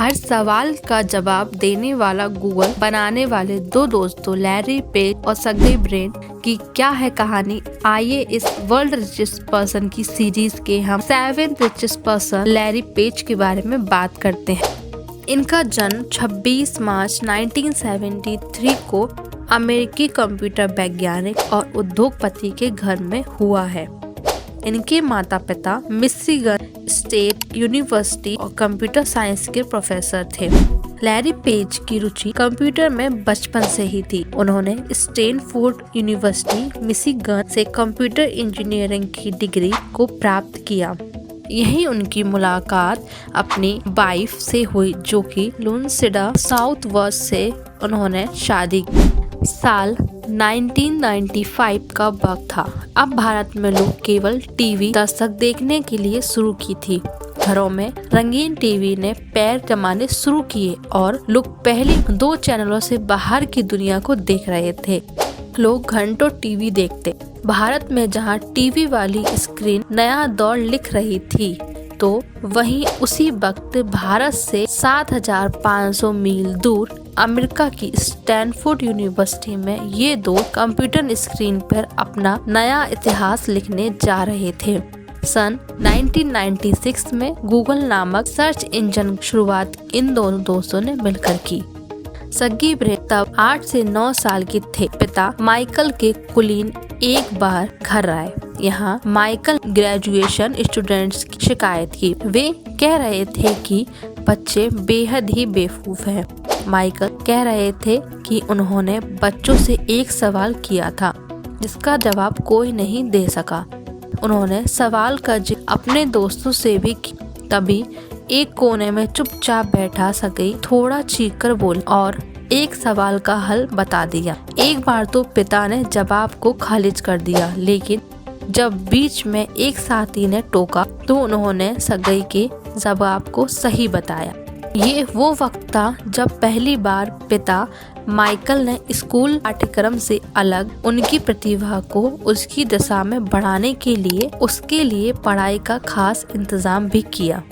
हर सवाल का जवाब देने वाला गूगल बनाने वाले दो दोस्तों लैरी पेज और सर्गेई ब्रिन की क्या है कहानी। आइए इस वर्ल्ड रिचेस्ट पर्सन की सीरीज के हम 7th richest person Larry page के बारे में बात करते हैं। इनका जन्म 26 मार्च 1973 को अमेरिकी कंप्यूटर वैज्ञानिक और उद्योगपति के घर में हुआ है। इनके माता पिता मिशिगन स्टेट यूनिवर्सिटी और कंप्यूटर साइंस के प्रोफेसर थे। लैरी पेज की रुचि कंप्यूटर में बचपन से ही थी। उन्होंने स्टैनफोर्ड यूनिवर्सिटी मिशिगन से कंप्यूटर इंजीनियरिंग की डिग्री को प्राप्त किया। यही उनकी मुलाकात अपनी वाइफ से हुई, जो कि लुनसिडा साउथ वेस्ट से उन्होंने शादी की। साल 1995 का वक्त था। अब भारत में लोग केवल टीवी दर्शक देखने के लिए शुरू की थी। घरों में रंगीन टीवी ने पैर जमाने शुरू किए और लोग पहले 2 चैनलों से बाहर की दुनिया को देख रहे थे। लोग घंटों टीवी देखते। भारत में जहां टीवी वाली स्क्रीन नया दौर लिख रही थी, तो वहीं उसी वक्त भारत से 7,500 मील दूर अमेरिका की स्टैनफोर्ड यूनिवर्सिटी में ये दो कंप्यूटर स्क्रीन पर अपना नया इतिहास लिखने जा रहे थे। सन 1996 में गूगल नामक सर्च इंजन शुरुआत इन दोनों दोस्तों ने मिलकर की। सर्गेई ब्रिन तब 8 से 9 साल के थे। पिता माइकल के कुलीन एक बार घर आए। यहाँ माइकल ग्रेजुएशन स्टूडेंट्स की शिकायत की। वे कह रहे थे कि बच्चे बेहद ही बेवकूफ हैं। माइकल कह रहे थे कि उन्होंने बच्चों से एक सवाल किया था जिसका जवाब कोई नहीं दे सका। उन्होंने सवाल का जिक्र अपने दोस्तों से भी किया। तभी एक कोने में चुपचाप बैठा सर्गेई थोड़ा चीख कर बोले और एक सवाल का हल बता दिया। एक बार तो पिता ने जवाब को खारिज कर दिया, लेकिन जब बीच में एक साथी ने टोका तो उन्होंने सर्गेई के जवाब को सही बताया। ये वो वक्त था जब पहली बार पिता माइकल ने स्कूल पाठ्यक्रम से अलग उनकी प्रतिभा को उसकी दिशा में बढ़ाने के लिए उसके लिए पढ़ाई का खास इंतजाम भी किया।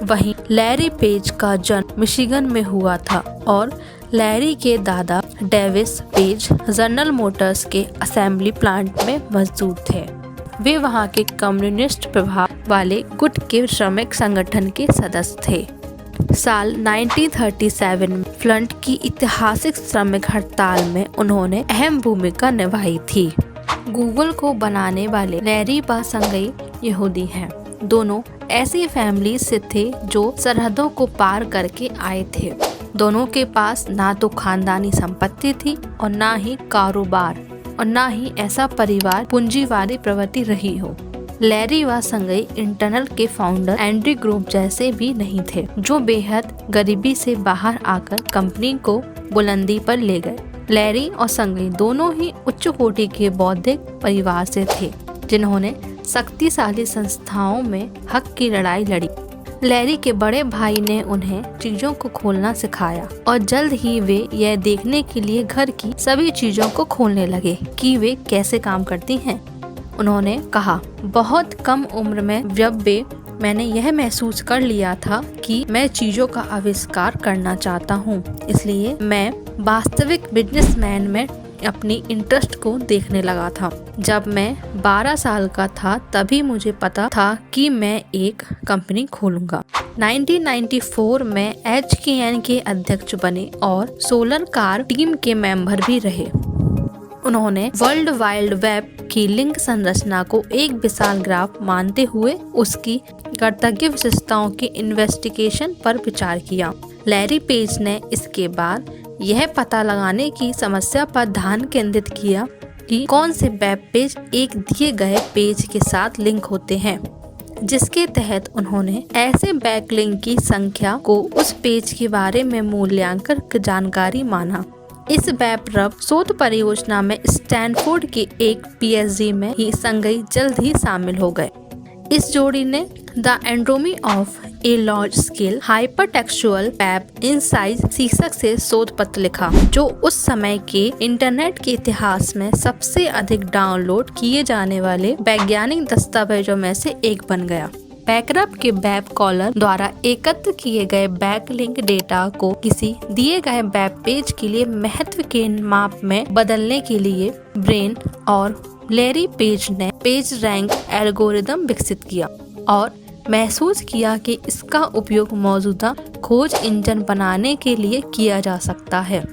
वहीं लैरी पेज का जन्म मिशिगन में हुआ था और लैरी के दादा डेविस पेज जनरल मोटर्स के असेंबली प्लांट में मजदूर थे। वे वहां के कम्युनिस्ट प्रभाव वाले गुट के श्रमिक संगठन के सदस्य थे। साल 1937 में फ्लंट की ऐतिहासिक श्रमिक हड़ताल में उन्होंने अहम भूमिका निभाई थी। गूगल को बनाने वाले लैरी व सर्गेई यहूदी हैं। दोनों ऐसी फैमिली से थे जो सरहदों को पार करके आए थे। दोनों के पास ना तो खानदानी संपत्ति थी और ना ही कारोबार और ना ही ऐसा परिवार पूंजीवादी प्रवृत्ति रही हो। लैरी व सर्गेई इंटरनेट के फाउंडर एंड्री ग्रुप जैसे भी नहीं थे, जो बेहद गरीबी से बाहर आकर कंपनी को बुलंदी पर ले गए। लैरी और सर्गेई दोनों ही उच्च कोटि के बौद्धिक परिवार से थे, जिन्होंने शक्तिशाली संस्थाओं में हक की लड़ाई लड़ी। लैरी के बड़े भाई ने उन्हें चीजों को खोलना सिखाया और जल्द ही वे यह देखने के लिए घर की सभी चीजों को खोलने लगे कि वे कैसे काम करती हैं। उन्होंने कहा, बहुत कम उम्र में जब मैंने यह महसूस कर लिया था कि मैं चीजों का आविष्कार करना चाहता हूँ, इसलिए मैं वास्तविक बिजनेसमैन में अपनी इंटरेस्ट को देखने लगा था। जब मैं 12 साल का था तभी मुझे पता था कि मैं एक कंपनी खोलूंगा। 1994 में HKN के अध्यक्ष बने और सोलर कार टीम के मेंबर भी रहे। उन्होंने वर्ल्ड वाइड वेब की लिंक संरचना को एक विशाल ग्राफ मानते हुए उसकी कर्तव्य विशेषताओं की इन्वेस्टिगेशन पर विचार किया। लैरी पेज ने इसके बाद यह पता लगाने की समस्या पर ध्यान केंद्रित किया कि कौन से वेब पेज एक दिए गए पेज के साथ लिंक होते हैं, जिसके तहत उन्होंने ऐसे बैकलिंक की संख्या को उस पेज के बारे में मूल्यांकन जानकारी माना। इस वेब शोध परियोजना में स्टैनफोर्ड के एक PhD में ही सर्गेई जल्द ही शामिल हो गए। इस जोड़ी ने the anatomy of a large scale hypertextual web insight शीर्षक से शोध पत्र लिखा, जो उस समय के इंटरनेट के इतिहास में सबसे अधिक डाउनलोड किए जाने वाले वैज्ञानिक दस्तावेजों में से एक बन गया। बैकअप के वेब कॉलर द्वारा एकत्र किए गए बैकलिंक डेटा को किसी दिए गए वेब पेज के लिए महत्व के माप में बदलने के लिए ब्रेन और लैरी पेज ने पेज रैंक एल्गोरिदम विकसित किया और महसूस किया कि इसका उपयोग मौजूदा खोज इंजन बनाने के लिए किया जा सकता है।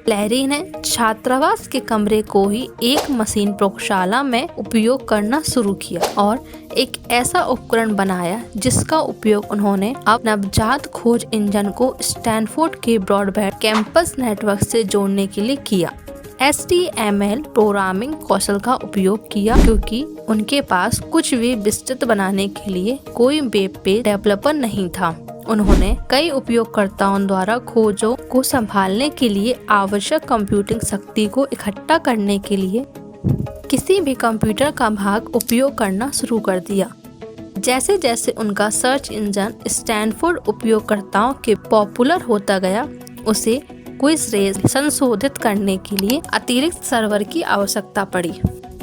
लैरी ने छात्रावास के कमरे को ही एक मशीन प्रयोगशाला में उपयोग करना शुरू किया और एक ऐसा उपकरण बनाया जिसका उपयोग उन्होंने अब नवजात खोज इंजन को स्टैनफोर्ड के ब्रॉडबैंड कैंपस नेटवर्क से जोड़ने के लिए किया। HTML प्रोग्रामिंग कौशल का उपयोग किया क्योंकि उनके पास कुछ भी विस्तृत बनाने के लिए कोई वेब पेज डेवलपर नहीं था। उन्होंने कई उपयोगकर्ताओं द्वारा खोजों को संभालने के लिए आवश्यक कंप्यूटिंग शक्ति को इकट्ठा करने के लिए किसी भी कंप्यूटर का भाग उपयोग करना शुरू कर दिया। जैसे जैसे उनका सर्च इंजन स्टैनफोर्ड उपयोगकर्ताओं के पॉपुलर होता गया, उसे क्विज रेस संशोधित करने के लिए अतिरिक्त सर्वर की आवश्यकता पड़ी।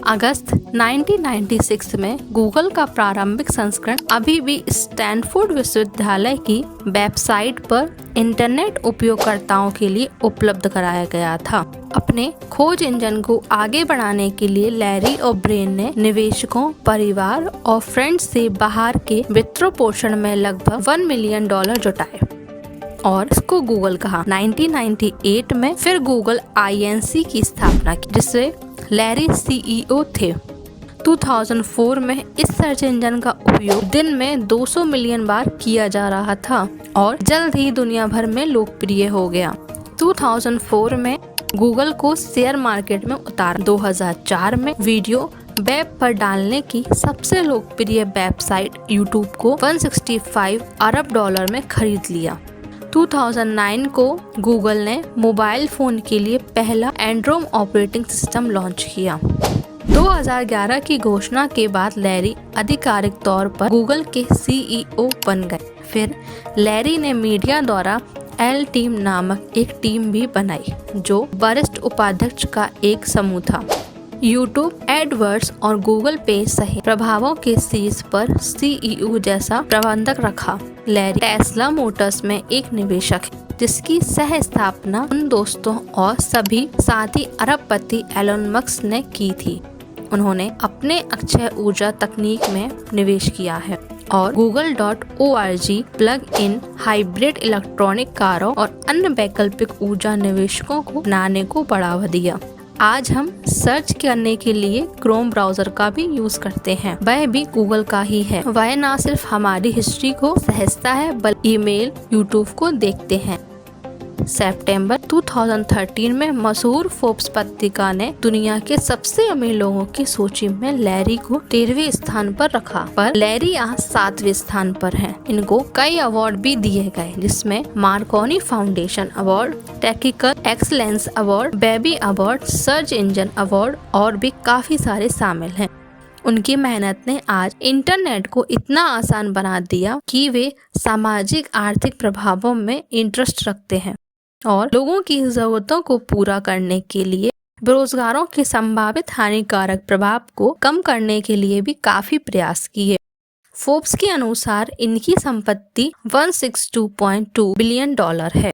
अगस्त 1996 में गूगल का प्रारंभिक संस्करण अभी भी स्टैनफोर्ड विश्वविद्यालय की वेबसाइट पर इंटरनेट उपयोगकर्ताओं के लिए उपलब्ध कराया गया था। अपने खोज इंजन को आगे बढ़ाने के लिए लैरी और ब्रेन ने निवेशकों, परिवार और फ्रेंड्स से बाहर के वित्त पोषण में लगभग $1 मिलियन जुटाए और इसको गूगल कहा। 1998 में फिर गूगल INC की स्थापना की जिससे लैरी CEO थे। 2004 में इस सर्च इंजन का उपयोग दिन में 200 मिलियन बार किया जा रहा था और जल्द ही दुनिया भर में लोकप्रिय हो गया। 2004 में गूगल को शेयर मार्केट में उतारा। 2004 में वीडियो वेब पर डालने की सबसे लोकप्रिय वेबसाइट यूट्यूब को $165 अरब में खरीद लिया। 2009 को गूगल ने मोबाइल फोन के लिए पहला एंड्रॉइड ऑपरेटिंग सिस्टम लॉन्च किया। 2011 की घोषणा के बाद लैरी आधिकारिक तौर पर गूगल के CEO बन गए। फिर लैरी ने मीडिया द्वारा L टीम नामक एक टीम भी बनाई जो वरिष्ठ उपाध्यक्ष का एक समूह था। यूट्यूब, एडवर्ड्स और गूगल पे सहित प्रभावों के शीर्ष पर CEO जैसा प्रबंधक रखा। लैरी टेस्ला मोटर्स में एक निवेशक है जिसकी सह स्थापना उन दोस्तों और सभी साथी अरबपति एलन मस्क ने की थी। उन्होंने अपने अक्षय ऊर्जा तकनीक में निवेश किया है और Google.org plug in hybrid electronic कारों और अन्य वैकल्पिक ऊर्जा निवेशकों को बनाने को बढ़ावा दिया। आज हम सर्च करने के लिए क्रोम ब्राउजर का भी यूज करते हैं, वह भी गूगल का ही है। वह न सिर्फ हमारी हिस्ट्री को सहेजता है बल्कि ईमेल, यूट्यूब को देखते हैं। सितंबर 2013 में मशहूर फोर्ब्स पत्रिका ने दुनिया के सबसे अमीर लोगों की सूची में लैरी को 13वें स्थान पर रखा, पर लैरी आज 7वें स्थान पर हैं। इनको कई अवार्ड भी दिए गए जिसमें Markovnikov foundation award, technical excellence award, baby award, search engine award और भी काफी सारे शामिल हैं। उनकी मेहनत ने आज इंटरनेट को इतना आसान बना दिया कि वे सामाजिक आर्थिक प्रभावों में इंटरेस्ट रखते हैं और लोगों की जरूरतों को पूरा करने के लिए बेरोजगारों के संभावित हानिकारक प्रभाव को कम करने के लिए भी काफी प्रयास किए। फोर्ब्स के अनुसार इनकी संपत्ति $162.2 बिलियन है।